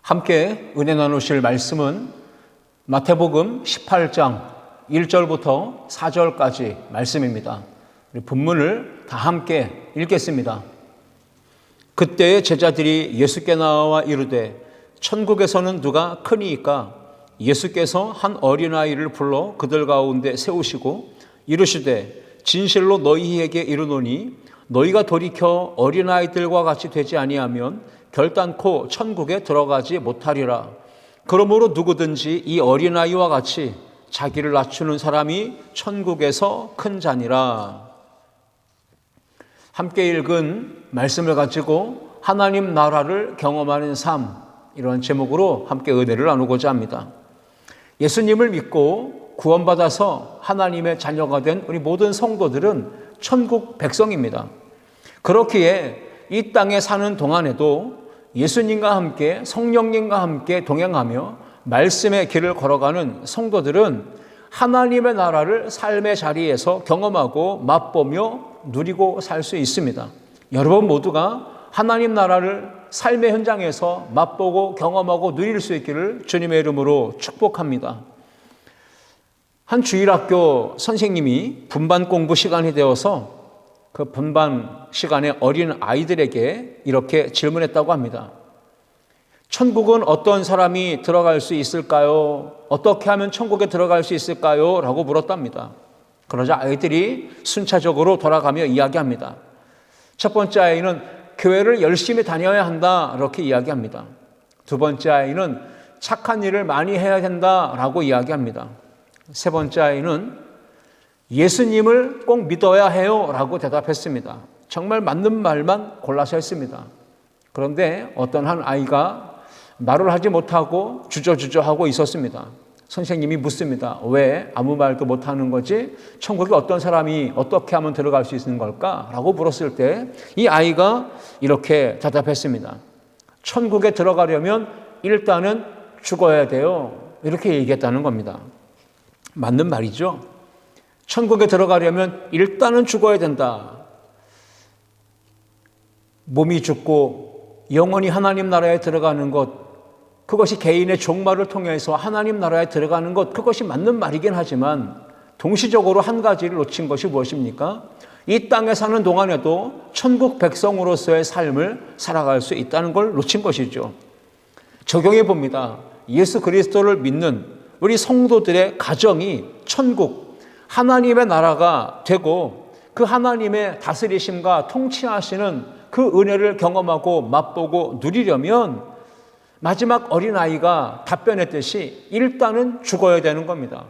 함께 은혜 나누실 말씀은 마태복음 18장 1절부터 4절까지 말씀입니다. 우리 본문을 다 함께 읽겠습니다. 그때 제자들이 예수께 나와 이르되 천국에서는 누가 크니이까? 예수께서 한 어린아이를 불러 그들 가운데 세우시고 이르시되 진실로 너희에게 이르노니 너희가 돌이켜 어린아이들과 같이 되지 아니하면 결단코 천국에 들어가지 못하리라. 그러므로 누구든지 이 어린아이와 같이 자기를 낮추는 사람이 천국에서 큰 자니라. 함께 읽은 말씀을 가지고 하나님 나라를 경험하는 삶, 이런 제목으로 함께 은혜를 나누고자 합니다. 예수님을 믿고 구원받아서 하나님의 자녀가 된 우리 모든 성도들은 천국 백성입니다. 그렇기에 이 땅에 사는 동안에도 예수님과 함께 성령님과 함께 동행하며 말씀의 길을 걸어가는 성도들은 하나님의 나라를 삶의 자리에서 경험하고 맛보며 누리고 살 수 있습니다. 여러분 모두가 하나님 나라를 삶의 현장에서 맛보고 경험하고 누릴 수 있기를 주님의 이름으로 축복합니다. 한 주일학교 선생님이 분반 공부 시간이 되어서 그 분반 시간에 어린 아이들에게 이렇게 질문했다고 합니다. 천국은 어떤 사람이 들어갈 수 있을까요? 어떻게 하면 천국에 들어갈 수 있을까요? 라고 물었답니다. 그러자 아이들이 순차적으로 돌아가며 이야기합니다. 첫 번째 아이는 교회를 열심히 다녀야 한다, 이렇게 이야기합니다. 두 번째 아이는 착한 일을 많이 해야 된다라고 이야기합니다. 세 번째 아이는 예수님을 꼭 믿어야 해요 라고 대답했습니다. 정말 맞는 말만 골라서 했습니다. 그런데 어떤 한 아이가 말을 하지 못하고 주저주저하고 있었습니다. 선생님이 묻습니다. 왜 아무 말도 못하는 거지? 천국에 어떤 사람이 어떻게 하면 들어갈 수 있는 걸까? 라고 물었을 때 이 아이가 이렇게 대답했습니다. 천국에 들어가려면 일단은 죽어야 돼요. 이렇게 얘기했다는 겁니다. 맞는 말이죠. 천국에 들어가려면 일단은 죽어야 된다. 몸이 죽고 영원히 하나님 나라에 들어가는 것, 그것이 개인의 종말을 통해서 하나님 나라에 들어가는 것, 그것이 맞는 말이긴 하지만 동시적으로 한 가지를 놓친 것이 무엇입니까? 이 땅에 사는 동안에도 천국 백성으로서의 삶을 살아갈 수 있다는 걸 놓친 것이죠. 적용해 봅니다. 예수 그리스도를 믿는 우리 성도들의 가정이 천국, 하나님의 나라가 되고 그 하나님의 다스리심과 통치하시는 그 은혜를 경험하고 맛보고 누리려면 마지막 어린아이가 답변했듯이 일단은 죽어야 되는 겁니다.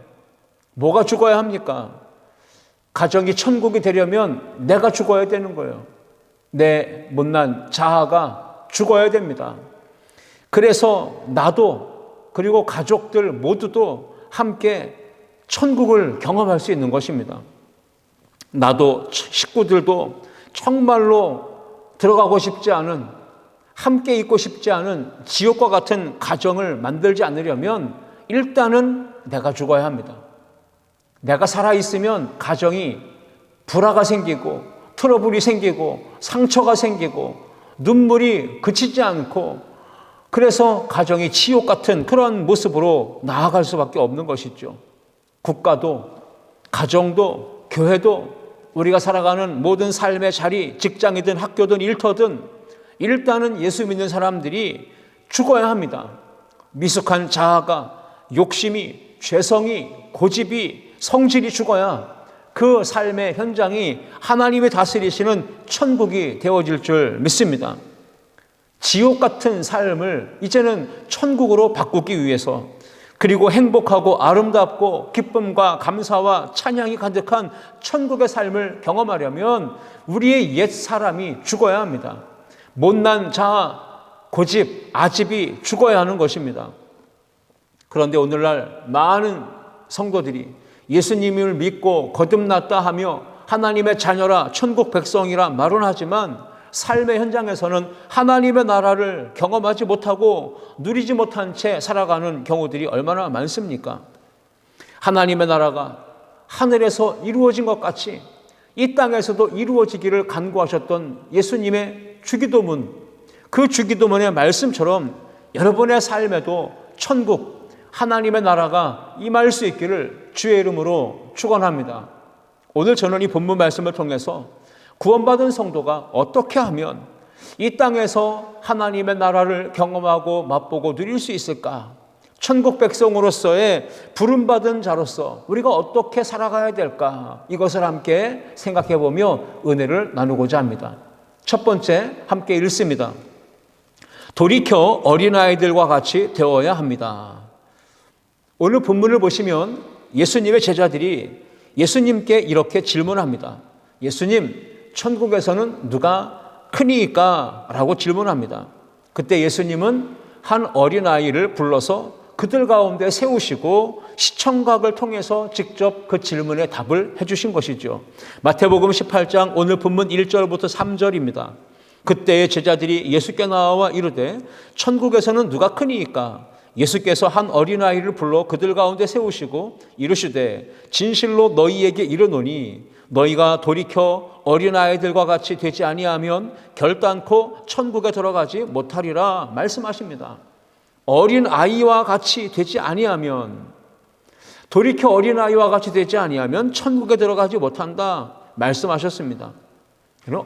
뭐가 죽어야 합니까? 가정이 천국이 되려면 내가 죽어야 되는 거예요. 내 못난 자아가 죽어야 됩니다. 그래서 나도 그리고 가족들 모두도 함께 천국을 경험할 수 있는 것입니다. 나도 식구들도 정말로 들어가고 싶지 않은, 함께 있고 싶지 않은 지옥과 같은 가정을 만들지 않으려면 일단은 내가 죽어야 합니다. 내가 살아있으면 가정이 불화가 생기고 트러블이 생기고 상처가 생기고 눈물이 그치지 않고 그래서 가정이 지옥 같은 그런 모습으로 나아갈 수밖에 없는 것이죠. 국가도, 가정도, 교회도, 우리가 살아가는 모든 삶의 자리, 직장이든 학교든 일터든 일단은 예수 믿는 사람들이 죽어야 합니다. 미숙한 자아가, 욕심이, 죄성이, 고집이, 성질이 죽어야 그 삶의 현장이 하나님이 다스리시는 천국이 되어질 줄 믿습니다. 지옥 같은 삶을 이제는 천국으로 바꾸기 위해서, 그리고 행복하고 아름답고 기쁨과 감사와 찬양이 가득한 천국의 삶을 경험하려면 우리의 옛 사람이 죽어야 합니다. 못난 자, 고집, 아집이 죽어야 하는 것입니다. 그런데 오늘날 많은 성도들이 예수님을 믿고 거듭났다 하며 하나님의 자녀라 천국 백성이라 말은 하지만 삶의 현장에서는 하나님의 나라를 경험하지 못하고 누리지 못한 채 살아가는 경우들이 얼마나 많습니까? 하나님의 나라가 하늘에서 이루어진 것 같이 이 땅에서도 이루어지기를 간구하셨던 예수님의 주기도문, 그 주기도문의 말씀처럼 여러분의 삶에도 천국, 하나님의 나라가 임할 수 있기를 주의 이름으로 축원합니다. 오늘 저는 이 본문 말씀을 통해서 구원받은 성도가 어떻게 하면 이 땅에서 하나님의 나라를 경험하고 맛보고 누릴 수 있을까? 천국 백성으로서의 부름받은 자로서 우리가 어떻게 살아가야 될까? 이것을 함께 생각해 보며 은혜를 나누고자 합니다. 첫 번째, 함께 읽습니다. 돌이켜 어린아이들과 같이 되어야 합니다. 오늘 본문을 보시면 예수님의 제자들이 예수님께 이렇게 질문합니다. 예수님, 천국에서는 누가 크니까? 라고 질문합니다. 그때 예수님은 한 어린아이를 불러서 그들 가운데 세우시고 시청각을 통해서 직접 그 질문에 답을 해주신 것이죠. 마태복음 18장 오늘 본문 1절부터 3절입니다. 그때의 제자들이 예수께 나와 이르되 천국에서는 누가 크니까? 예수께서 한 어린아이를 불러 그들 가운데 세우시고 이르시되 진실로 너희에게 이르노니 너희가 돌이켜 어린아이들과 같이 되지 아니하면 결단코 천국에 들어가지 못하리라 말씀하십니다. 어린아이와 같이 되지 아니하면, 돌이켜 어린아이와 같이 되지 아니하면 천국에 들어가지 못한다 말씀하셨습니다.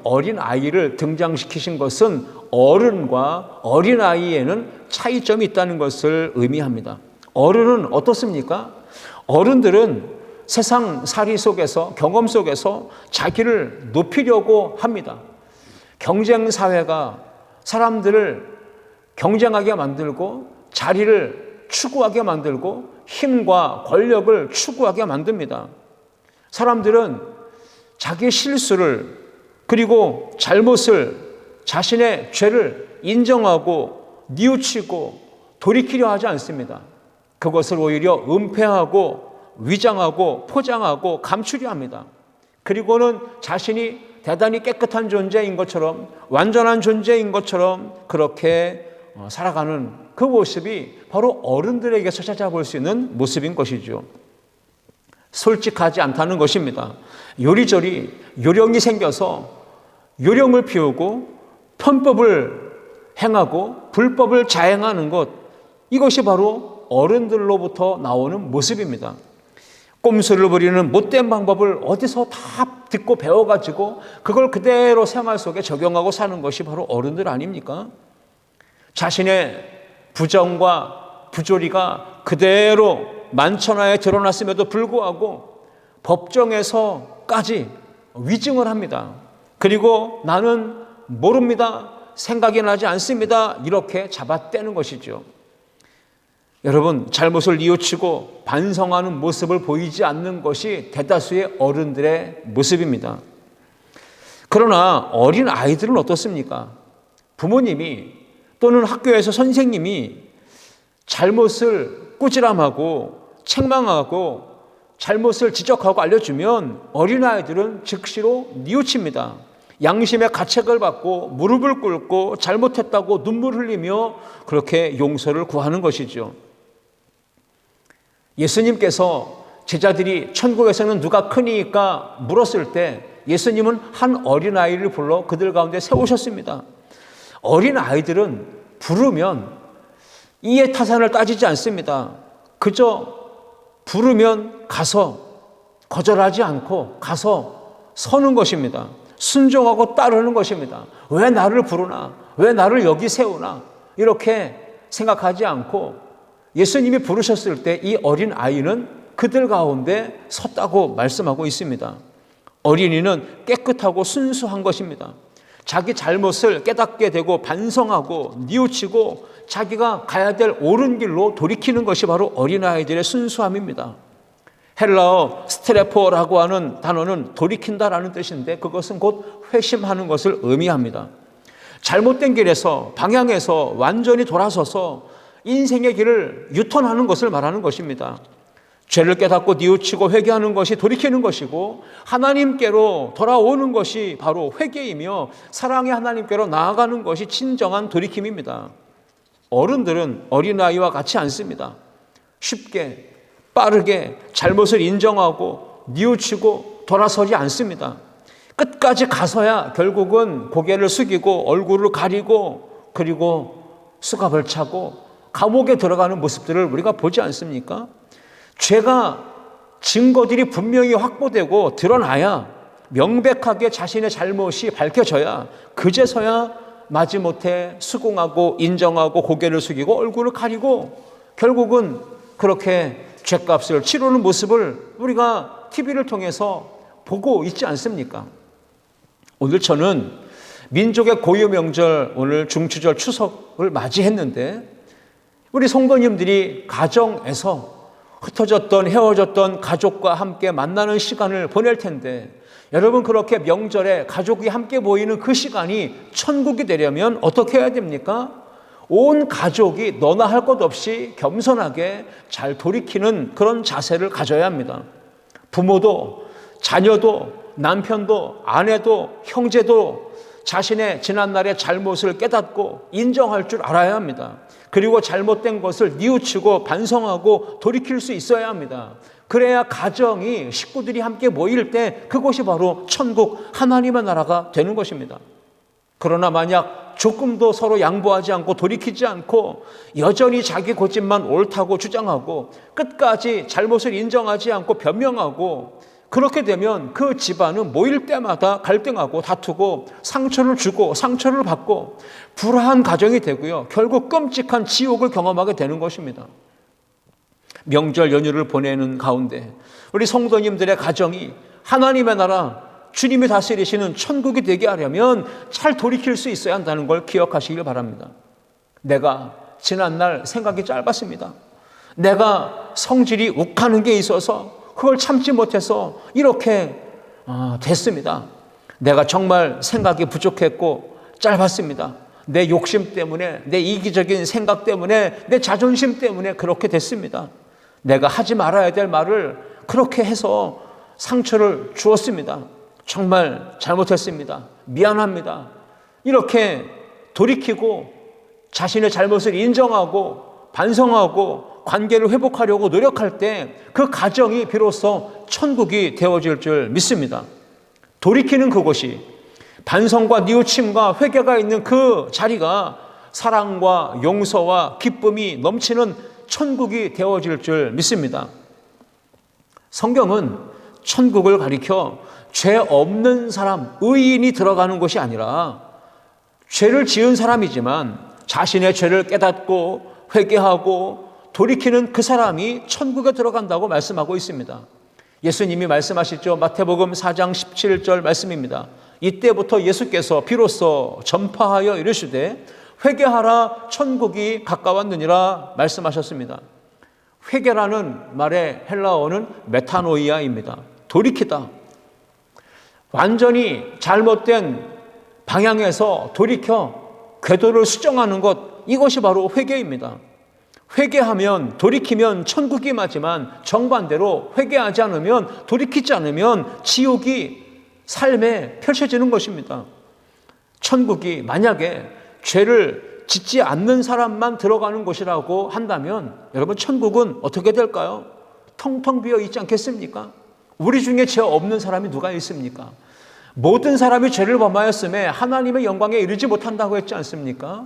어린아이를 등장시키신 것은 어른과 어린아이에는 차이점이 있다는 것을 의미합니다. 어른은 어떻습니까? 어른들은 세상 살이 속에서, 경험 속에서 자기를 높이려고 합니다. 경쟁 사회가 사람들을 경쟁하게 만들고 자리를 추구하게 만들고 힘과 권력을 추구하게 만듭니다. 사람들은 자기의 실수를, 그리고 잘못을, 자신의 죄를 인정하고 뉘우치고 돌이키려 하지 않습니다. 그것을 오히려 은폐하고 위장하고 포장하고 감추려 합니다. 그리고는 자신이 대단히 깨끗한 존재인 것처럼, 완전한 존재인 것처럼 그렇게 살아가는 그 모습이 바로 어른들에게서 찾아볼 수 있는 모습인 것이죠. 솔직하지 않다는 것입니다. 요리조리 요령이 생겨서 요령을 피우고 편법을 행하고 불법을 자행하는 것, 이것이 바로 어른들로부터 나오는 모습입니다. 꼼수를 부리는 못된 방법을 어디서 다 듣고 배워가지고 그걸 그대로 생활 속에 적용하고 사는 것이 바로 어른들 아닙니까? 자신의 부정과 부조리가 그대로 만천하에 드러났음에도 불구하고 법정에서까지 위증을 합니다. 그리고 나는 모릅니다, 생각이 나지 않습니다, 이렇게 잡아떼는 것이죠. 여러분, 잘못을 뉘우치고 반성하는 모습을 보이지 않는 것이 대다수의 어른들의 모습입니다. 그러나 어린 아이들은 어떻습니까? 부모님이 또는 학교에서 선생님이 잘못을 꾸지람하고 책망하고 잘못을 지적하고 알려주면 어린아이들은 즉시로 뉘우칩니다. 양심의 가책을 받고 무릎을 꿇고 잘못했다고 눈물 흘리며 그렇게 용서를 구하는 것이죠. 예수님께서 제자들이 천국에서는 누가 크니까 물었을 때 예수님은 한 어린아이를 불러 그들 가운데 세우셨습니다. 어린아이들은 부르면 이해 타산을 따지지 않습니다. 그저 부르면 가서, 거절하지 않고 가서 서는 것입니다. 순종하고 따르는 것입니다. 왜 나를 부르나? 왜 나를 여기 세우나? 이렇게 생각하지 않고 예수님이 부르셨을 때 이 어린 아이는 그들 가운데 섰다고 말씀하고 있습니다. 어린이는 깨끗하고 순수한 것입니다. 자기 잘못을 깨닫게 되고 반성하고 뉘우치고 자기가 가야 될 옳은 길로 돌이키는 것이 바로 어린아이들의 순수함입니다. 헬라어 스트레포라고 하는 단어는 돌이킨다라는 뜻인데 그것은 곧 회심하는 것을 의미합니다. 잘못된 길에서 방향에서 완전히 돌아서서 인생의 길을 유턴하는 것을 말하는 것입니다. 죄를 깨닫고 뉘우치고 회개하는 것이 돌이키는 것이고 하나님께로 돌아오는 것이 바로 회개이며 사랑의 하나님께로 나아가는 것이 진정한 돌이킴입니다. 어른들은 어린아이와 같지 않습니다. 쉽게 빠르게 잘못을 인정하고 뉘우치고 돌아서지 않습니다. 끝까지 가서야 결국은 고개를 숙이고 얼굴을 가리고 그리고 수갑을 차고 감옥에 들어가는 모습들을 우리가 보지 않습니까? 죄가 증거들이 분명히 확보되고 드러나야 명백하게 자신의 잘못이 밝혀져야 그제서야 마지못해 수긍하고 인정하고 고개를 숙이고 얼굴을 가리고 결국은 그렇게 죄값을 치르는 모습을 우리가 TV를 통해서 보고 있지 않습니까? 오늘 저는 민족의 고유 명절 오늘 중추절 추석을 맞이했는데 우리 성도님들이 가정에서 흩어졌던 헤어졌던 가족과 함께 만나는 시간을 보낼 텐데 여러분 그렇게 명절에 가족이 함께 모이는 그 시간이 천국이 되려면 어떻게 해야 됩니까? 온 가족이 너나 할 것 없이 겸손하게 잘 돌이키는 그런 자세를 가져야 합니다. 부모도 자녀도 남편도 아내도 형제도 자신의 지난날의 잘못을 깨닫고 인정할 줄 알아야 합니다. 그리고 잘못된 것을 뉘우치고 반성하고 돌이킬 수 있어야 합니다. 그래야 가정이 식구들이 함께 모일 때 그것이 바로 천국 하나님의 나라가 되는 것입니다. 그러나 만약 조금도 서로 양보하지 않고 돌이키지 않고 여전히 자기 고집만 옳다고 주장하고 끝까지 잘못을 인정하지 않고 변명하고 그렇게 되면 그 집안은 모일 때마다 갈등하고 다투고 상처를 주고 상처를 받고 불화한 가정이 되고요. 결국 끔찍한 지옥을 경험하게 되는 것입니다. 명절 연휴를 보내는 가운데 우리 성도님들의 가정이 하나님의 나라 주님이 다스리시는 천국이 되게 하려면 잘 돌이킬 수 있어야 한다는 걸 기억하시길 바랍니다. 내가 지난날 생각이 짧았습니다. 내가 성질이 욱하는 게 있어서 그걸 참지 못해서 이렇게 됐습니다. 내가 정말 생각이 부족했고 짧았습니다. 내 욕심 때문에 내 이기적인 생각 때문에 내 자존심 때문에 그렇게 됐습니다. 내가 하지 말아야 될 말을 그렇게 해서 상처를 주었습니다. 정말 잘못했습니다. 미안합니다. 이렇게 돌이키고 자신의 잘못을 인정하고 반성하고 관계를 회복하려고 노력할 때 그 가정이 비로소 천국이 되어질 줄 믿습니다. 돌이키는 그곳이 반성과 뉘우침과 회개가 있는 그 자리가 사랑과 용서와 기쁨이 넘치는 천국이 되어질 줄 믿습니다. 성경은 천국을 가리켜 죄 없는 사람, 의인이 들어가는 곳이 아니라 죄를 지은 사람이지만 자신의 죄를 깨닫고 회개하고 돌이키는 그 사람이 천국에 들어간다고 말씀하고 있습니다. 예수님이 말씀하시죠. 마태복음 4장 17절 말씀입니다. 이때부터 예수께서 비로소 전파하여 이르시되 회개하라 천국이 가까웠느니라 말씀하셨습니다. 회개라는 말의 헬라어는 메타노이아입니다. 돌이키다. 완전히 잘못된 방향에서 돌이켜 궤도를 수정하는 것, 이것이 바로 회개입니다. 회개하면 돌이키면 천국이 맞지만 정반대로 회개하지 않으면 돌이키지 않으면 지옥이 삶에 펼쳐지는 것입니다. 천국이 만약에 죄를 짓지 않는 사람만 들어가는 곳이라고 한다면 여러분 천국은 어떻게 될까요? 텅텅 비어 있지 않겠습니까? 우리 중에 죄 없는 사람이 누가 있습니까? 모든 사람이 죄를 범하였음에 하나님의 영광에 이르지 못한다고 했지 않습니까?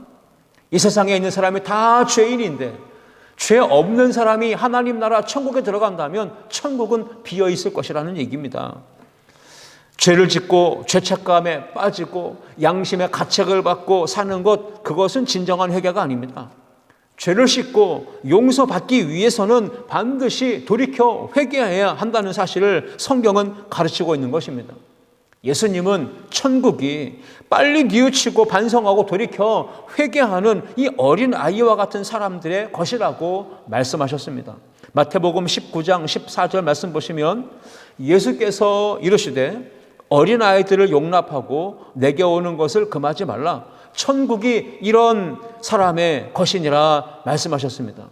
이 세상에 있는 사람이 다 죄인인데 죄 없는 사람이 하나님 나라 천국에 들어간다면 천국은 비어 있을 것이라는 얘기입니다. 죄를 짓고 죄책감에 빠지고 양심의 가책을 받고 사는 것, 그것은 진정한 회개가 아닙니다. 죄를 씻고 용서받기 위해서는 반드시 돌이켜 회개해야 한다는 사실을 성경은 가르치고 있는 것입니다. 예수님은 천국이 빨리 뉘우치고 반성하고 돌이켜 회개하는 이 어린 아이와 같은 사람들의 것이라고 말씀하셨습니다. 마태복음 19장 14절 말씀 보시면 예수께서 이르시되 어린아이들을 용납하고 내게 오는 것을 금하지 말라. 천국이 이런 사람의 것이니라 말씀하셨습니다.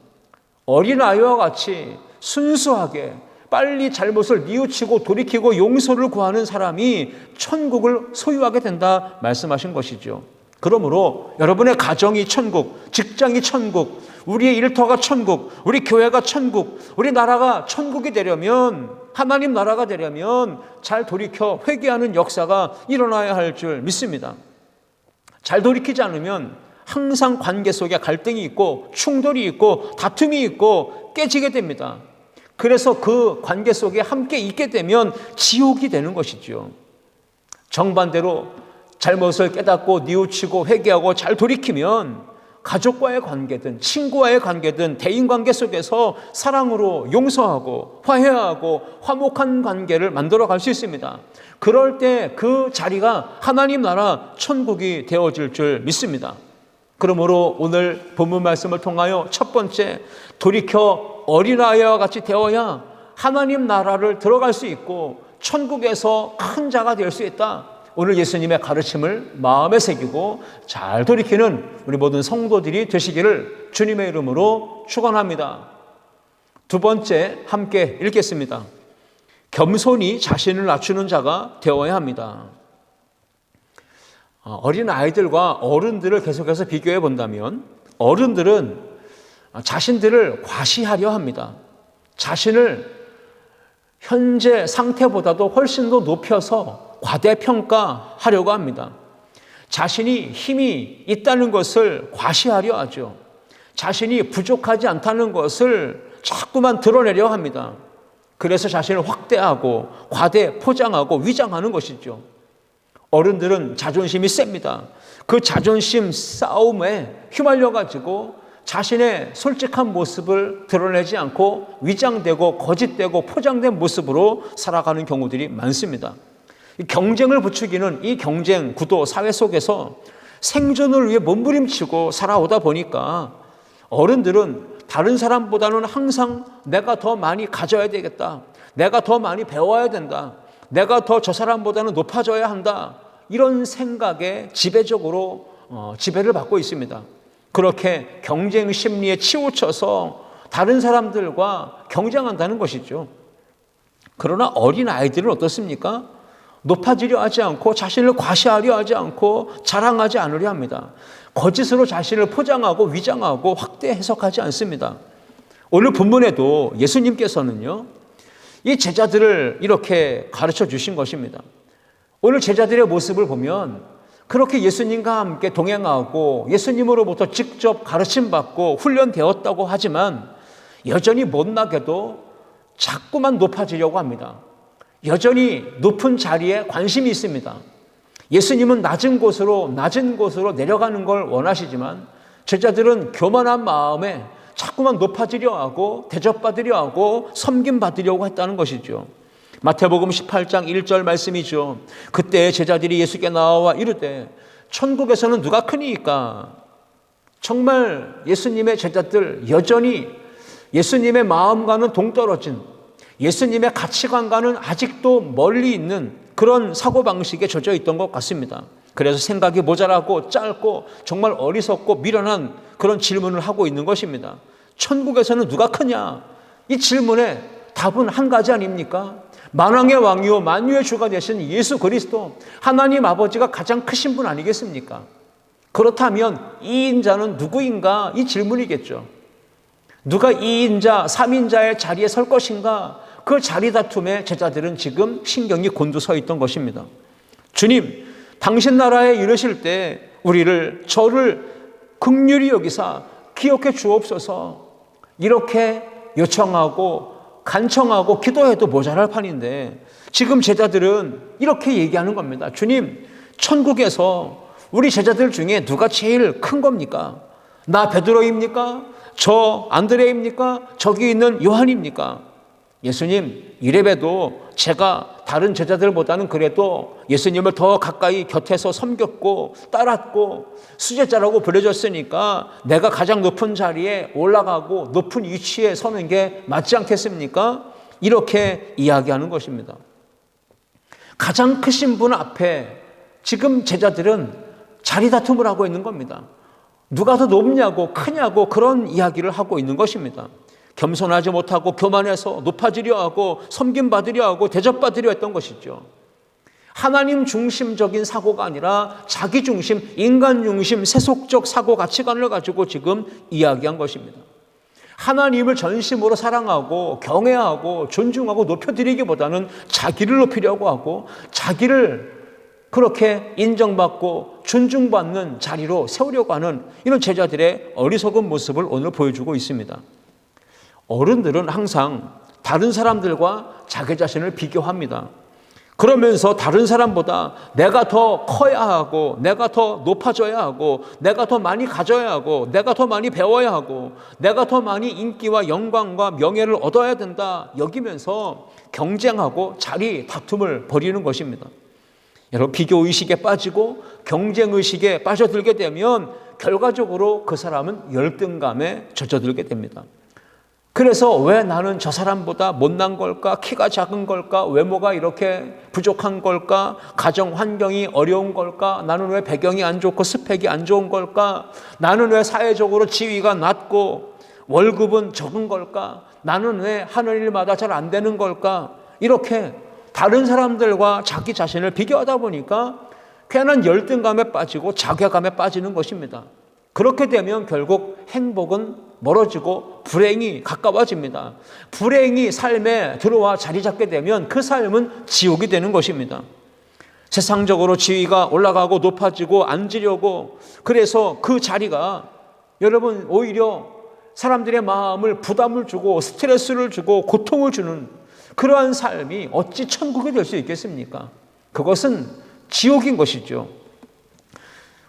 어린아이와 같이 순수하게 빨리 잘못을 뉘우치고 돌이키고 용서를 구하는 사람이 천국을 소유하게 된다 말씀하신 것이죠. 그러므로 여러분의 가정이 천국, 직장이 천국, 우리의 일터가 천국, 우리 교회가 천국, 우리 나라가 천국이 되려면, 하나님 나라가 되려면 잘 돌이켜 회개하는 역사가 일어나야 할 줄 믿습니다. 잘 돌이키지 않으면 항상 관계 속에 갈등이 있고 충돌이 있고 다툼이 있고 깨지게 됩니다. 그래서 그 관계 속에 함께 있게 되면 지옥이 되는 것이죠. 정반대로 잘못을 깨닫고 뉘우치고 회개하고 잘 돌이키면 가족과의 관계든 친구와의 관계든 대인관계 속에서 사랑으로 용서하고 화해하고 화목한 관계를 만들어 갈 수 있습니다. 그럴 때 그 자리가 하나님 나라 천국이 되어질 줄 믿습니다. 그러므로 오늘 본문 말씀을 통하여 첫 번째, 돌이켜 어린아이와 같이 되어야 하나님 나라를 들어갈 수 있고 천국에서 큰 자가 될 수 있다. 오늘 예수님의 가르침을 마음에 새기고 잘 돌이키는 우리 모든 성도들이 되시기를 주님의 이름으로 축원합니다. 두 번째, 함께 읽겠습니다. 겸손히 자신을 낮추는 자가 되어야 합니다. 어린 아이들과 어른들을 계속해서 비교해 본다면 어른들은 자신들을 과시하려 합니다. 자신을 현재 상태보다도 훨씬 더 높여서 과대평가하려고 합니다. 자신이 힘이 있다는 것을 과시하려 하죠. 자신이 부족하지 않다는 것을 자꾸만 드러내려 합니다. 그래서 자신을 확대하고 과대 포장하고 위장하는 것이죠. 어른들은 자존심이 셉니다. 그 자존심 싸움에 휘말려가지고 자신의 솔직한 모습을 드러내지 않고 위장되고 거짓되고 포장된 모습으로 살아가는 경우들이 많습니다. 경쟁을 부추기는 이 경쟁 구도 사회 속에서 생존을 위해 몸부림치고 살아오다 보니까 어른들은 다른 사람보다는 항상 내가 더 많이 가져야 되겠다. 내가 더 많이 배워야 된다. 내가 더 저 사람보다는 높아져야 한다. 이런 생각에 지배적으로 지배를 받고 있습니다. 그렇게 경쟁 심리에 치우쳐서 다른 사람들과 경쟁한다는 것이죠. 그러나 어린 아이들은 어떻습니까? 높아지려 하지 않고 자신을 과시하려 하지 않고 자랑하지 않으려 합니다. 거짓으로 자신을 포장하고 위장하고 확대 해석하지 않습니다. 오늘 본문에도 예수님께서는요, 이 제자들을 이렇게 가르쳐 주신 것입니다. 오늘 제자들의 모습을 보면 그렇게 예수님과 함께 동행하고 예수님으로부터 직접 가르침받고 훈련되었다고 하지만 여전히 못나게도 자꾸만 높아지려고 합니다. 여전히 높은 자리에 관심이 있습니다. 예수님은 낮은 곳으로 내려가는 걸 원하시지만 제자들은 교만한 마음에 자꾸만 높아지려 하고 대접받으려 하고 섬김받으려고 했다는 것이죠. 마태복음 18장 1절 말씀이죠. 그때 제자들이 예수께 나와 이르되 천국에서는 누가 크니이까? 정말 예수님의 제자들 여전히 예수님의 마음과는 동떨어진 예수님의 가치관과는 아직도 멀리 있는 그런 사고방식에 젖어 있던 것 같습니다. 그래서 생각이 모자라고 짧고 정말 어리석고 미련한 그런 질문을 하고 있는 것입니다. 천국에서는 누가 크냐? 이 질문에 답은 한 가지 아닙니까? 만왕의 왕이요 만유의 주가 되신 예수 그리스도 하나님 아버지가 가장 크신 분 아니겠습니까? 그렇다면 2인자는 누구인가? 이 질문이겠죠. 누가 2인자, 3인자의 자리에 설 것인가? 그 자리 다툼에 제자들은 지금 신경이 곤두서 있던 것입니다. 주님, 당신 나라에 이르실 때 저를 긍휼히 여기사 기억해 주옵소서. 이렇게 요청하고 간청하고 기도해도 모자랄 판인데 지금 제자들은 이렇게 얘기하는 겁니다. 주님, 천국에서 우리 제자들 중에 누가 제일 큰 겁니까? 나 베드로입니까? 저 안드레입니까? 저기 있는 요한입니까? 예수님, 이래봬도 제가 다른 제자들보다는 그래도 예수님을 더 가까이 곁에서 섬겼고 따랐고 수제자라고 불려졌으니까 내가 가장 높은 자리에 올라가고 높은 위치에 서는 게 맞지 않겠습니까? 이렇게 이야기하는 것입니다. 가장 크신 분 앞에 지금 제자들은 자리 다툼을 하고 있는 겁니다. 누가 더 높냐고 크냐고 그런 이야기를 하고 있는 것입니다. 겸손하지 못하고 교만해서 높아지려 하고 섬김받으려 하고 대접받으려 했던 것이죠. 하나님 중심적인 사고가 아니라 자기 중심, 인간 중심, 세속적 사고 가치관을 가지고 지금 이야기한 것입니다. 하나님을 전심으로 사랑하고 경외하고 존중하고 높여드리기보다는 자기를 높이려고 하고 자기를 그렇게 인정받고 존중받는 자리로 세우려고 하는 이런 제자들의 어리석은 모습을 오늘 보여주고 있습니다. 어른들은 항상 다른 사람들과 자기 자신을 비교합니다. 그러면서 다른 사람보다 내가 더 커야 하고 내가 더 높아져야 하고 내가 더 많이 가져야 하고 내가 더 많이 배워야 하고 내가 더 많이 인기와 영광과 명예를 얻어야 된다 여기면서 경쟁하고 자리 다툼을 벌이는 것입니다. 여러분, 비교의식에 빠지고 경쟁의식에 빠져들게 되면 결과적으로 그 사람은 열등감에 젖어들게 됩니다. 그래서 왜 나는 저 사람보다 못난 걸까? 키가 작은 걸까? 외모가 이렇게 부족한 걸까? 가정 환경이 어려운 걸까? 나는 왜 배경이 안 좋고 스펙이 안 좋은 걸까? 나는 왜 사회적으로 지위가 낮고 월급은 적은 걸까? 나는 왜 하는 일마다 잘 안 되는 걸까? 이렇게 다른 사람들과 자기 자신을 비교하다 보니까 괜한 열등감에 빠지고 자괴감에 빠지는 것입니다. 그렇게 되면 결국 행복은 멀어지고 불행이 가까워집니다. 불행이 삶에 들어와 자리 잡게 되면 그 삶은 지옥이 되는 것입니다. 세상적으로 지위가 올라가고 높아지고 앉으려고 그래서 그 자리가 여러분 오히려 사람들의 마음을 부담을 주고 스트레스를 주고 고통을 주는 그러한 삶이 어찌 천국이 될 수 있겠습니까? 그것은 지옥인 것이죠.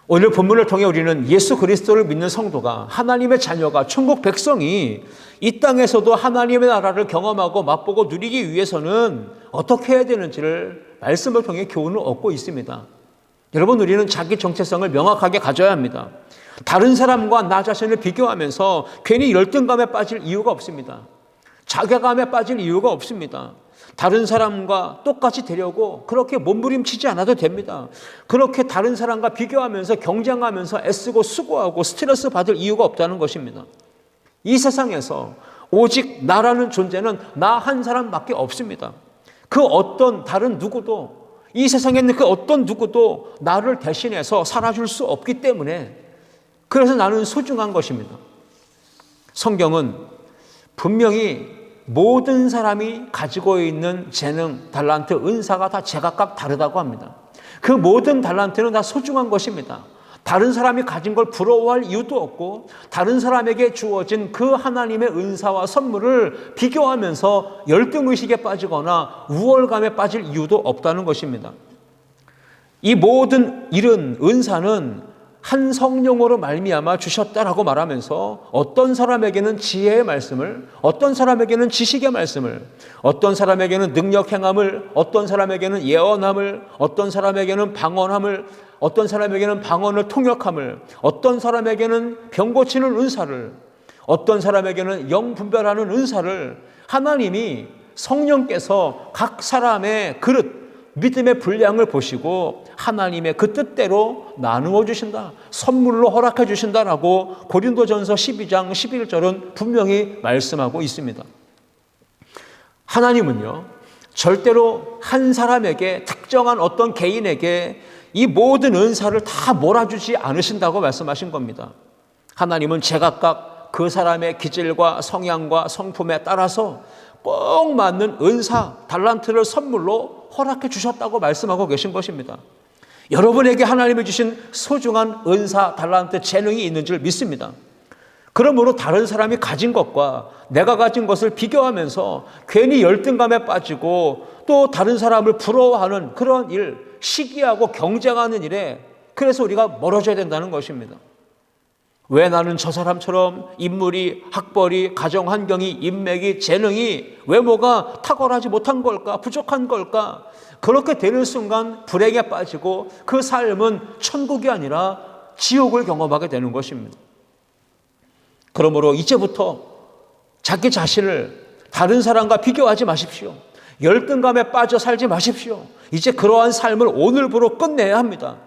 오늘 본문을 통해 우리는 예수 그리스도를 믿는 성도가 하나님의 자녀가 천국 백성이 이 땅에서도 하나님의 나라를 경험하고 맛보고 누리기 위해서는 어떻게 해야 되는지를 말씀을 통해 교훈을 얻고 있습니다. 여러분, 우리는 자기 정체성을 명확하게 가져야 합니다. 다른 사람과 나 자신을 비교하면서 괜히 열등감에 빠질 이유가 없습니다. 자괴감에 빠질 이유가 없습니다. 다른 사람과 똑같이 되려고 그렇게 몸부림치지 않아도 됩니다. 그렇게 다른 사람과 비교하면서 경쟁하면서 애쓰고 수고하고 스트레스 받을 이유가 없다는 것입니다. 이 세상에서 오직 나라는 존재는 나 한 사람밖에 없습니다. 그 어떤 다른 누구도 이 세상에 있는 그 어떤 누구도 나를 대신해서 살아줄 수 없기 때문에 그래서 나는 소중한 것입니다. 성경은 분명히 모든 사람이 가지고 있는 재능, 달란트, 은사가 다 제각각 다르다고 합니다. 그 모든 달란트는 다 소중한 것입니다. 다른 사람이 가진 걸 부러워할 이유도 없고 다른 사람에게 주어진 그 하나님의 은사와 선물을 비교하면서 열등의식에 빠지거나 우월감에 빠질 이유도 없다는 것입니다. 이 모든 이른 은사는 한 성령으로 말미암아 주셨다라고 말하면서 어떤 사람에게는 지혜의 말씀을, 어떤 사람에게는 지식의 말씀을, 어떤 사람에게는 능력 행함을, 어떤 사람에게는 예언함을, 어떤 사람에게는 방언함을, 어떤 사람에게는 방언을 통역함을, 어떤 사람에게는 병 고치는 은사를, 어떤 사람에게는 영 분별하는 은사를 하나님이 성령께서 각 사람의 그릇, 믿음의 분량을 보시고 하나님의 그 뜻대로 나누어 주신다. 선물로 허락해 주신다라고 고린도전서 12장 11절은 분명히 말씀하고 있습니다. 하나님은요, 절대로 한 사람에게 특정한 어떤 개인에게 이 모든 은사를 다 몰아주지 않으신다고 말씀하신 겁니다. 하나님은 제각각 그 사람의 기질과 성향과 성품에 따라서 꼭 맞는 은사, 달란트를 선물로 허락해 주셨다고 말씀하고 계신 것입니다. 여러분에게 하나님이 주신 소중한 은사, 달란트, 재능이 있는 줄 믿습니다. 그러므로 다른 사람이 가진 것과 내가 가진 것을 비교하면서 괜히 열등감에 빠지고 또 다른 사람을 부러워하는 그런 일, 시기하고 경쟁하는 일에 그래서 우리가 멀어져야 된다는 것입니다. 왜 나는 저 사람처럼 인물이, 학벌이, 가정 환경이, 인맥이, 재능이, 외모가 탁월하지 못한 걸까? 부족한 걸까? 그렇게 되는 순간 불행에 빠지고 그 삶은 천국이 아니라 지옥을 경험하게 되는 것입니다. 그러므로 이제부터 자기 자신을 다른 사람과 비교하지 마십시오. 열등감에 빠져 살지 마십시오. 이제 그러한 삶을 오늘부로 끝내야 합니다.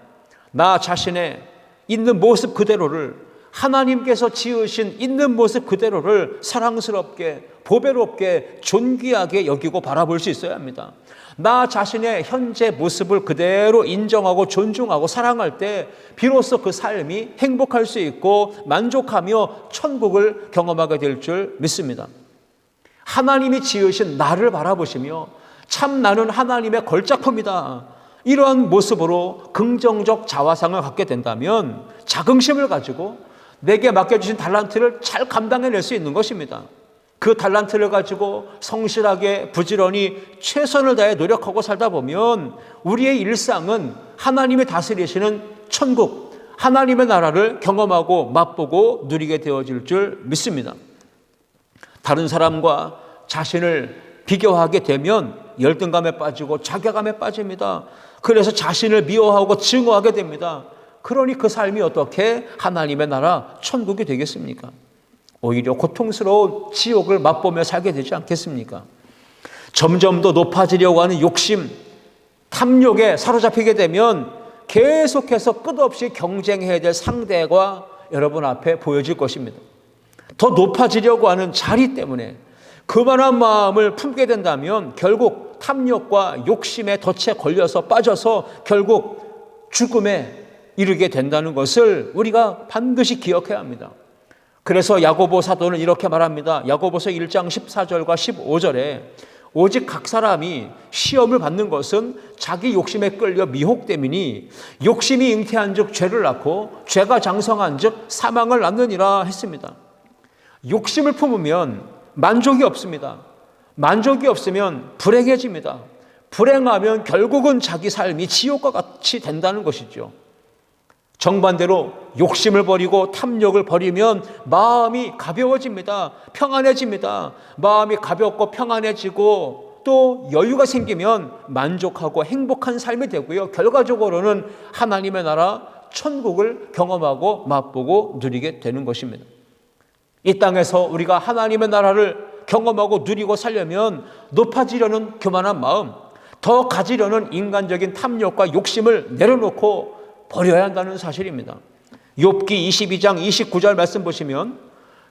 나 자신의 있는 모습 그대로를, 하나님께서 지으신 있는 모습 그대로를 사랑스럽게, 보배롭게, 존귀하게 여기고 바라볼 수 있어야 합니다. 나 자신의 현재 모습을 그대로 인정하고 존중하고 사랑할 때 비로소 그 삶이 행복할 수 있고 만족하며 천국을 경험하게 될 줄 믿습니다. 하나님이 지으신 나를 바라보시며 참 나는 하나님의 걸작품이다, 이러한 모습으로 긍정적 자화상을 갖게 된다면 자긍심을 가지고 내게 맡겨주신 달란트를 잘 감당해낼 수 있는 것입니다. 그 달란트를 가지고 성실하게 부지런히 최선을 다해 노력하고 살다 보면 우리의 일상은 하나님이 다스리시는 천국, 하나님의 나라를 경험하고 맛보고 누리게 되어질 줄 믿습니다. 다른 사람과 자신을 비교하게 되면 열등감에 빠지고 자괴감에 빠집니다. 그래서 자신을 미워하고 증오하게 됩니다. 그러니 그 삶이 어떻게 하나님의 나라 천국이 되겠습니까? 오히려 고통스러운 지옥을 맛보며 살게 되지 않겠습니까? 점점 더 높아지려고 하는 욕심, 탐욕에 사로잡히게 되면 계속해서 끝없이 경쟁해야 될 상대가 여러분 앞에 보여질 것입니다. 더 높아지려고 하는 자리 때문에 그만한 마음을 품게 된다면 결국 탐욕과 욕심의 덫에 걸려서 빠져서 결국 죽음에 이르게 된다는 것을 우리가 반드시 기억해야 합니다. 그래서 야고보 사도는 이렇게 말합니다. 야고보서 1장 14절과 15절에 오직 각 사람이 시험을 받는 것은 자기 욕심에 끌려 미혹됨이니 욕심이 잉태한 즉 죄를 낳고 죄가 장성한 즉 사망을 낳느니라 했습니다. 욕심을 품으면 만족이 없습니다. 만족이 없으면 불행해집니다. 불행하면 결국은 자기 삶이 지옥과 같이 된다는 것이죠. 정반대로 욕심을 버리고 탐욕을 버리면 마음이 가벼워집니다. 평안해집니다. 마음이 가볍고 평안해지고 또 여유가 생기면 만족하고 행복한 삶이 되고요. 결과적으로는 하나님의 나라 천국을 경험하고 맛보고 누리게 되는 것입니다. 이 땅에서 우리가 하나님의 나라를 경험하고 누리고 살려면 높아지려는 교만한 마음, 더 가지려는 인간적인 탐욕과 욕심을 내려놓고 버려야 한다는 사실입니다. 욥기 22장 29절 말씀 보시면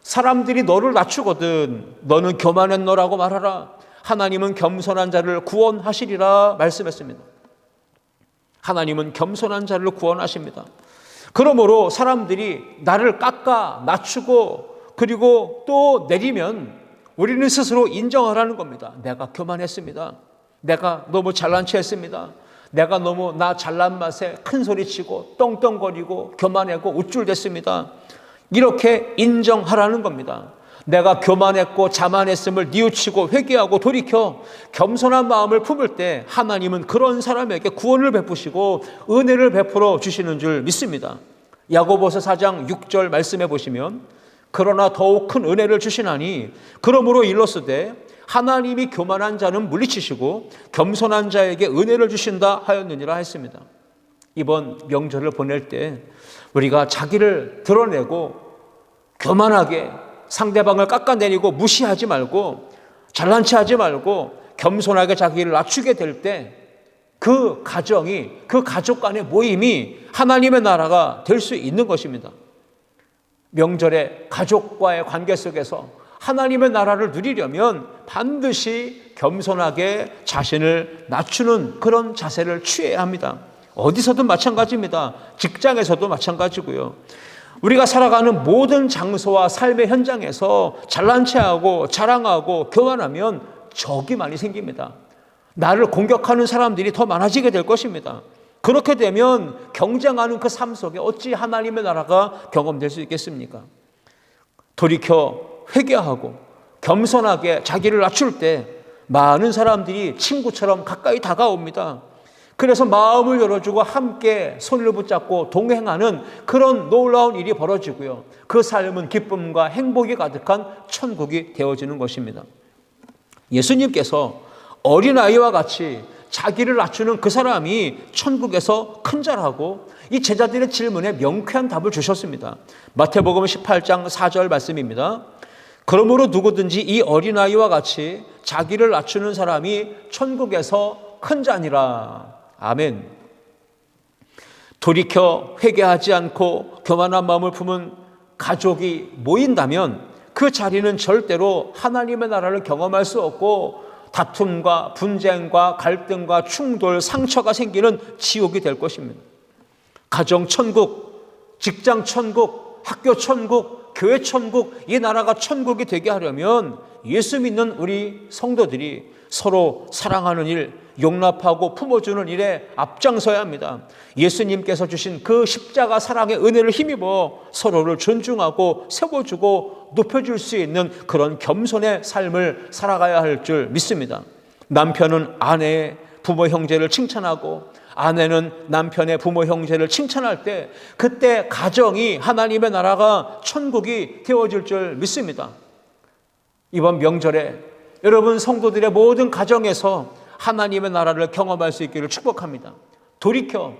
사람들이 너를 낮추거든 너는 교만했노라고 말하라. 하나님은 겸손한 자를 구원하시리라 말씀했습니다. 하나님은 겸손한 자를 구원하십니다. 그러므로 사람들이 나를 깎아 낮추고 그리고 또 내리면 우리는 스스로 인정하라는 겁니다. 내가 교만했습니다. 내가 너무 잘난 체 했습니다. 내가 너무 나 잘난 맛에 큰 소리치고 떵떵거리고 교만하고 우쭐댔습니다. 이렇게 인정하라는 겁니다. 내가 교만했고 자만했음을 뉘우치고 회개하고 돌이켜 겸손한 마음을 품을 때 하나님은 그런 사람에게 구원을 베푸시고 은혜를 베풀어 주시는 줄 믿습니다. 야고보서 4장 6절 말씀해 보시면 그러나 더욱 큰 은혜를 주시나니 그러므로 일렀으되 하나님이 교만한 자는 물리치시고 겸손한 자에게 은혜를 주신다 하였느니라 했습니다. 이번 명절을 보낼 때 우리가 자기를 드러내고 교만하게 상대방을 깎아내리고 무시하지 말고 잘난 체 하지 말고 겸손하게 자기를 낮추게 될 때 그 가정이, 그 가족 간의 모임이 하나님의 나라가 될 수 있는 것입니다. 명절에 가족과의 관계 속에서 하나님의 나라를 누리려면 반드시 겸손하게 자신을 낮추는 그런 자세를 취해야 합니다. 어디서든 마찬가지입니다. 직장에서도 마찬가지고요. 우리가 살아가는 모든 장소와 삶의 현장에서 잘난 체하고 자랑하고 교만하면 적이 많이 생깁니다. 나를 공격하는 사람들이 더 많아지게 될 것입니다. 그렇게 되면 경쟁하는 그 삶 속에 어찌 하나님의 나라가 경험될 수 있겠습니까? 돌이켜 회개하고 겸손하게 자기를 낮출 때 많은 사람들이 친구처럼 가까이 다가옵니다. 그래서 마음을 열어주고 함께 손을 붙잡고 동행하는 그런 놀라운 일이 벌어지고요. 그 삶은 기쁨과 행복이 가득한 천국이 되어지는 것입니다. 예수님께서 어린아이와 같이 자기를 낮추는 그 사람이 천국에서 큰 자라고 이 제자들의 질문에 명쾌한 답을 주셨습니다. 마태복음 18장 4절 말씀입니다. 그러므로 누구든지 이 어린아이와 같이 자기를 낮추는 사람이 천국에서 큰 자니라. 아멘. 돌이켜 회개하지 않고 교만한 마음을 품은 가족이 모인다면 그 자리는 절대로 하나님의 나라를 경험할 수 없고 다툼과 분쟁과 갈등과 충돌, 상처가 생기는 지옥이 될 것입니다. 가정 천국, 직장 천국, 학교 천국, 교회 천국, 이 나라가 천국이 되게 하려면 예수 믿는 우리 성도들이 서로 사랑하는 일, 용납하고 품어주는 일에 앞장서야 합니다. 예수님께서 주신 그 십자가 사랑의 은혜를 힘입어 서로를 존중하고 세워주고 높여줄 수 있는 그런 겸손의 삶을 살아가야 할 줄 믿습니다. 남편은 아내의 부모 형제를 칭찬하고 아내는 남편의 부모 형제를 칭찬할 때 그때 가정이 하나님의 나라가 천국이 되어질 줄 믿습니다. 이번 명절에 여러분 성도들의 모든 가정에서 하나님의 나라를 경험할 수 있기를 축복합니다. 돌이켜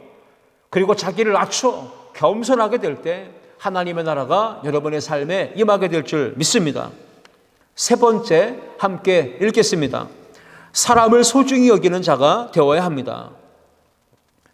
그리고 자기를 낮춰 겸손하게 될 때 하나님의 나라가 여러분의 삶에 임하게 될 줄 믿습니다. 세 번째 함께 읽겠습니다. 사람을 소중히 여기는 자가 되어야 합니다.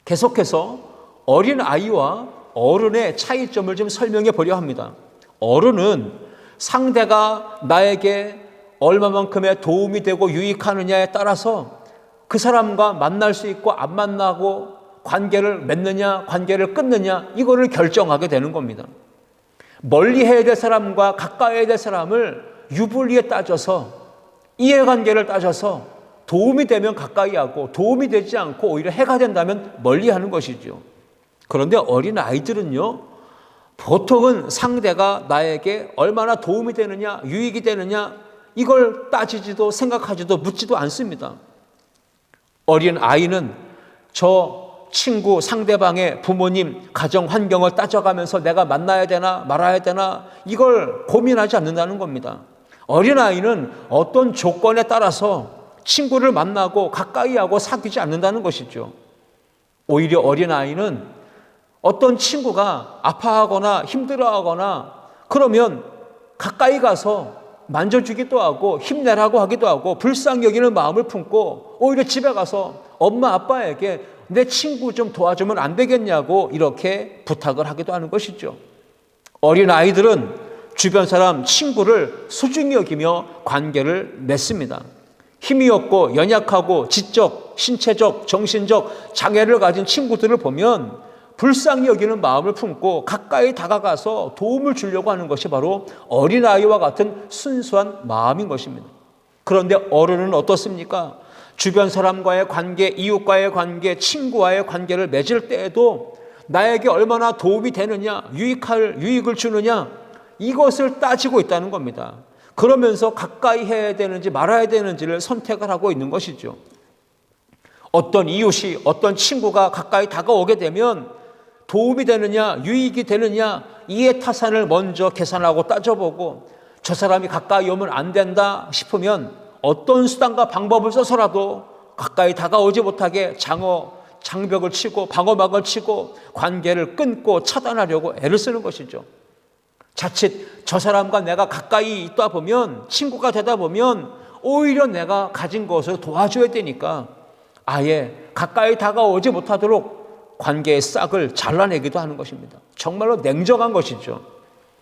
계속해서 어린 아이와 어른의 차이점을 좀 설명해 보려 합니다. 어른은 상대가 나에게 얼마만큼의 도움이 되고 유익하느냐에 따라서 그 사람과 만날 수 있고 안 만나고 관계를 맺느냐 관계를 끊느냐 이거를 결정하게 되는 겁니다. 멀리 해야 될 사람과 가까이 해야 될 사람을 유불리에 따져서 이해관계를 따져서 도움이 되면 가까이 하고 도움이 되지 않고 오히려 해가 된다면 멀리 하는 것이죠. 그런데 어린 아이들은요, 보통은 상대가 나에게 얼마나 도움이 되느냐 유익이 되느냐 이걸 따지지도 생각하지도 묻지도 않습니다. 어린 아이는 저 친구, 상대방의 부모님, 가정 환경을 따져가면서 내가 만나야 되나 말아야 되나 이걸 고민하지 않는다는 겁니다. 어린아이는 어떤 조건에 따라서 친구를 만나고 가까이 하고 사귀지 않는다는 것이죠. 오히려 어린아이는 어떤 친구가 아파하거나 힘들어하거나 그러면 가까이 가서 만져주기도 하고 힘내라고 하기도 하고 불쌍히 여기는 마음을 품고 오히려 집에 가서 엄마 아빠에게 내 친구 좀 도와주면 안 되겠냐고 이렇게 부탁을 하기도 하는 것이죠. 어린 아이들은 주변 사람 친구를 소중히 여기며 관계를 맺습니다. 힘이 없고 연약하고 지적, 신체적, 정신적 장애를 가진 친구들을 보면 불쌍히 여기는 마음을 품고 가까이 다가가서 도움을 주려고 하는 것이 바로 어린아이와 같은 순수한 마음인 것입니다. 그런데 어른은 어떻습니까? 주변 사람과의 관계, 이웃과의 관계, 친구와의 관계를 맺을 때에도 나에게 얼마나 도움이 되느냐, 유익을 주느냐 이것을 따지고 있다는 겁니다. 그러면서 가까이 해야 되는지 말아야 되는지를 선택을 하고 있는 것이죠. 어떤 이웃이, 어떤 친구가 가까이 다가오게 되면 도움이 되느냐, 유익이 되느냐 이해타산을 먼저 계산하고 따져보고 저 사람이 가까이 오면 안 된다 싶으면 어떤 수단과 방법을 써서라도 가까이 다가오지 못하게 장벽을 치고 방어막을 치고 관계를 끊고 차단하려고 애를 쓰는 것이죠. 자칫 저 사람과 내가 가까이 있다 보면 친구가 되다 보면 오히려 내가 가진 것을 도와줘야 되니까 아예 가까이 다가오지 못하도록 관계의 싹을 잘라내기도 하는 것입니다. 정말로 냉정한 것이죠.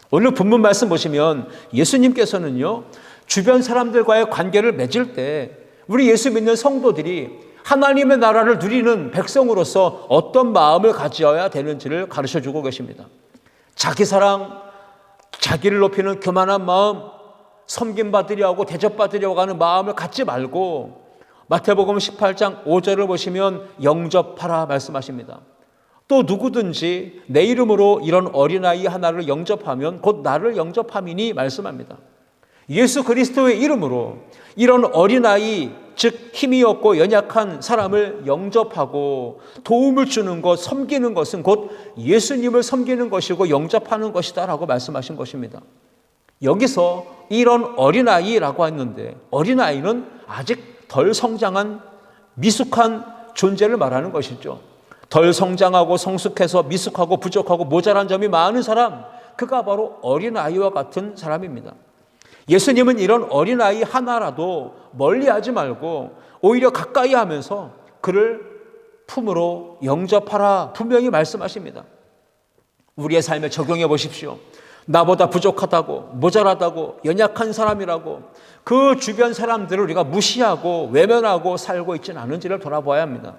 오늘 본문 말씀 보시면 예수님께서는요, 주변 사람들과의 관계를 맺을 때 우리 예수 믿는 성도들이 하나님의 나라를 누리는 백성으로서 어떤 마음을 가져야 되는지를 가르쳐주고 계십니다. 자기 사랑, 자기를 높이는 교만한 마음, 섬김받으려고 대접받으려고 하는 마음을 갖지 말고 마태복음 18장 5절을 보시면 영접하라 말씀하십니다. 또 누구든지 내 이름으로 이런 어린아이 하나를 영접하면 곧 나를 영접함이니 말씀합니다. 예수 그리스도의 이름으로 이런 어린아이 즉 힘이 없고 연약한 사람을 영접하고 도움을 주는 것, 섬기는 것은 곧 예수님을 섬기는 것이고 영접하는 것이다라고 말씀하신 것입니다. 여기서 이런 어린아이라고 했는데 어린아이는 아직 덜 성장한 미숙한 존재를 말하는 것이죠. 덜 성장하고 성숙해서 미숙하고 부족하고 모자란 점이 많은 사람, 그가 바로 어린아이와 같은 사람입니다. 예수님은 이런 어린아이 하나라도 멀리하지 말고 오히려 가까이 하면서 그를 품으로 영접하라 분명히 말씀하십니다. 우리의 삶에 적용해 보십시오. 나보다 부족하다고, 모자라다고, 연약한 사람이라고 그 주변 사람들을 우리가 무시하고 외면하고 살고 있지는 않은지를 돌아봐야 합니다.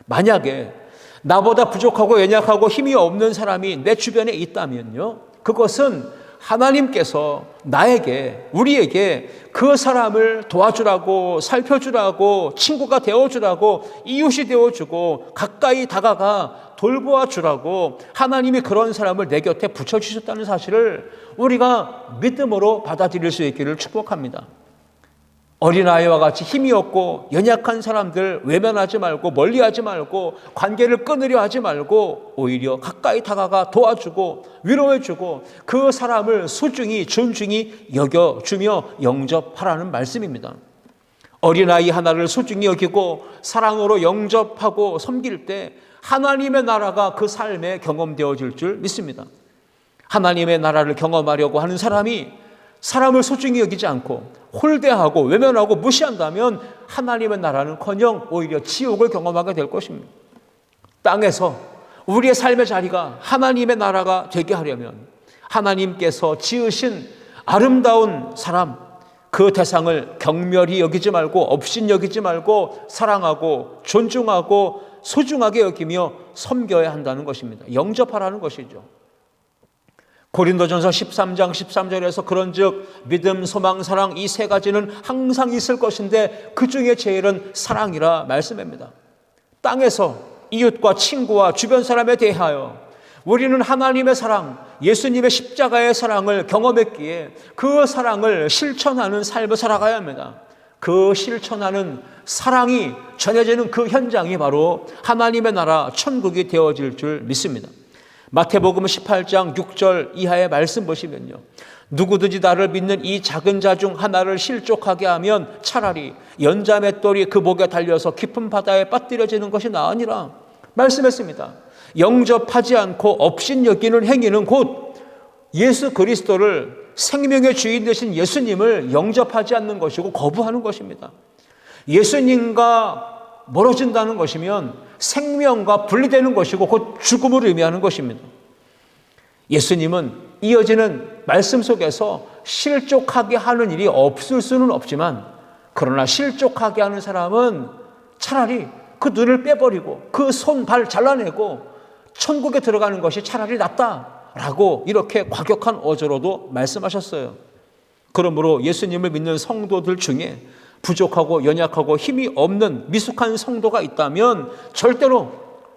만약에 나보다 부족하고 연약하고 힘이 없는 사람이 내 주변에 있다면요, 그것은 하나님께서 나에게, 우리에게 그 사람을 도와주라고, 살펴주라고, 친구가 되어주라고, 이웃이 되어주고, 가까이 다가가 돌보아 주라고 하나님이 그런 사람을 내 곁에 붙여주셨다는 사실을 우리가 믿음으로 받아들일 수 있기를 축복합니다. 어린아이와 같이 힘이 없고 연약한 사람들 외면하지 말고 멀리하지 말고 관계를 끊으려 하지 말고 오히려 가까이 다가가 도와주고 위로해주고 그 사람을 소중히 존중히 여겨주며 영접하라는 말씀입니다. 어린아이 하나를 소중히 여기고 사랑으로 영접하고 섬길 때 하나님의 나라가 그 삶에 경험되어질 줄 믿습니다. 하나님의 나라를 경험하려고 하는 사람이 사람을 소중히 여기지 않고 홀대하고 외면하고 무시한다면 하나님의 나라는커녕 오히려 지옥을 경험하게 될 것입니다. 땅에서 우리의 삶의 자리가 하나님의 나라가 되게 하려면 하나님께서 지으신 아름다운 사람, 그 대상을 경멸히 여기지 말고 업신 여기지 말고 사랑하고 존중하고 소중하게 여기며 섬겨야 한다는 것입니다. 영접하라는 것이죠. 고린도전서 13장 13절에서 그런즉 믿음, 소망, 사랑 이 세 가지는 항상 있을 것인데 그 중에 제일은 사랑이라 말씀합니다. 땅에서 이웃과 친구와 주변 사람에 대하여 우리는 하나님의 사랑, 예수님의 십자가의 사랑을 경험했기에 그 사랑을 실천하는 삶을 살아가야 합니다. 그 실천하는 사랑이 전해지는 그 현장이 바로 하나님의 나라 천국이 되어질 줄 믿습니다. 마태복음 18장 6절 이하의 말씀 보시면요, 누구든지 나를 믿는 이 작은 자 중 하나를 실족하게 하면 차라리 연자맷돌이 그 목에 달려서 깊은 바다에 빠뜨려지는 것이 나으니라 말씀했습니다. 영접하지 않고 업신 여기는 행위는 곧 예수 그리스도를 생명의 주인 되신 예수님을 영접하지 않는 것이고 거부하는 것입니다. 예수님과 멀어진다는 것이면 생명과 분리되는 것이고 곧 죽음을 의미하는 것입니다. 예수님은 이어지는 말씀 속에서 실족하게 하는 일이 없을 수는 없지만 그러나 실족하게 하는 사람은 차라리 그 눈을 빼버리고 그 손, 발 잘라내고 천국에 들어가는 것이 차라리 낫다라고 이렇게 과격한 어조로도 말씀하셨어요. 그러므로 예수님을 믿는 성도들 중에 부족하고 연약하고 힘이 없는 미숙한 성도가 있다면 절대로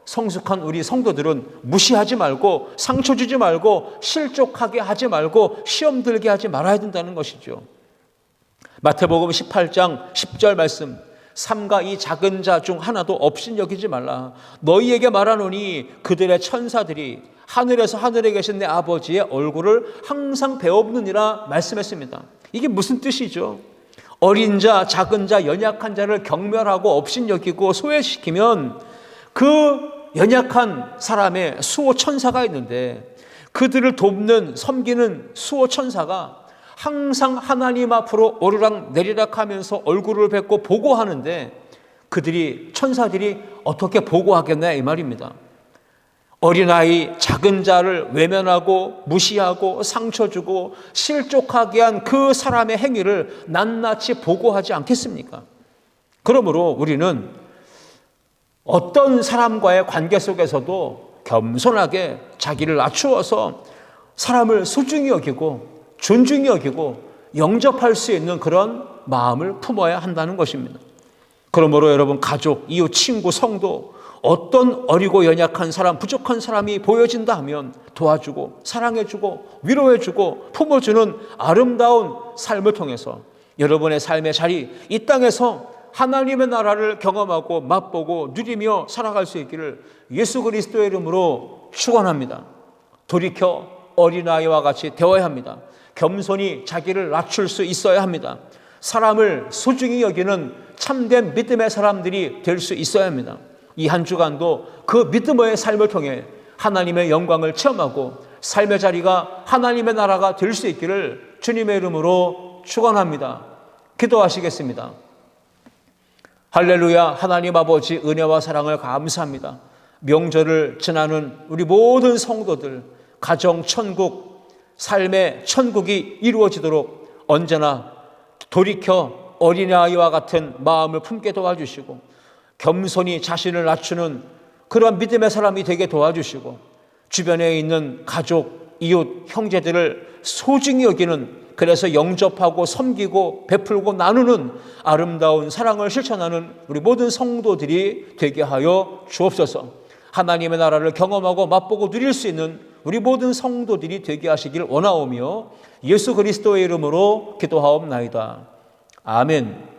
성숙한 우리 성도들은 무시하지 말고 상처 주지 말고 실족하게 하지 말고 시험 들게 하지 말아야 된다는 것이죠. 마태복음 18장 10절 말씀, 삼가 이 작은 자 중 하나도 업신 여기지 말라. 너희에게 말하노니 그들의 천사들이 하늘에서 하늘에 계신 내 아버지의 얼굴을 항상 배워보느니라 말씀했습니다. 이게 무슨 뜻이죠? 어린 자, 작은 자, 연약한 자를 경멸하고 업신 여기고 소외시키면 그 연약한 사람의 수호 천사가 있는데 그들을 돕는 섬기는 수호 천사가 항상 하나님 앞으로 오르락 내리락 하면서 얼굴을 뵙고 보고하는데 그들이 천사들이 어떻게 보고하겠나 이 말입니다. 어린아이 작은 자를 외면하고 무시하고 상처 주고 실족하게 한 그 사람의 행위를 낱낱이 보고하지 않겠습니까? 그러므로 우리는 어떤 사람과의 관계 속에서도 겸손하게 자기를 낮추어서 사람을 소중히 여기고 존중히 여기고 영접할 수 있는 그런 마음을 품어야 한다는 것입니다. 그러므로 여러분 가족, 이웃, 친구, 성도 어떤 어리고 연약한 사람, 부족한 사람이 보여진다 하면 도와주고 사랑해주고 위로해주고 품어주는 아름다운 삶을 통해서 여러분의 삶의 자리, 이 땅에서 하나님의 나라를 경험하고 맛보고 누리며 살아갈 수 있기를 예수 그리스도의 이름으로 축원합니다. 돌이켜 어린아이와 같이 되어야 합니다. 겸손히 자기를 낮출 수 있어야 합니다. 사람을 소중히 여기는 참된 믿음의 사람들이 될 수 있어야 합니다. 이 한 주간도 그 믿음의 삶을 통해 하나님의 영광을 체험하고 삶의 자리가 하나님의 나라가 될 수 있기를 주님의 이름으로 축원합니다. 기도하시겠습니다. 할렐루야. 하나님 아버지 은혜와 사랑을 감사합니다. 명절을 지나는 우리 모든 성도들 가정 천국, 삶의 천국이 이루어지도록 언제나 돌이켜 어린아이와 같은 마음을 품게 도와주시고 겸손히 자신을 낮추는 그런 믿음의 사람이 되게 도와주시고 주변에 있는 가족, 이웃, 형제들을 소중히 여기는, 그래서 영접하고 섬기고 베풀고 나누는 아름다운 사랑을 실천하는 우리 모든 성도들이 되게 하여 주옵소서. 하나님의 나라를 경험하고 맛보고 누릴 수 있는 우리 모든 성도들이 되게 하시길 원하오며 예수 그리스도의 이름으로 기도하옵나이다. 아멘.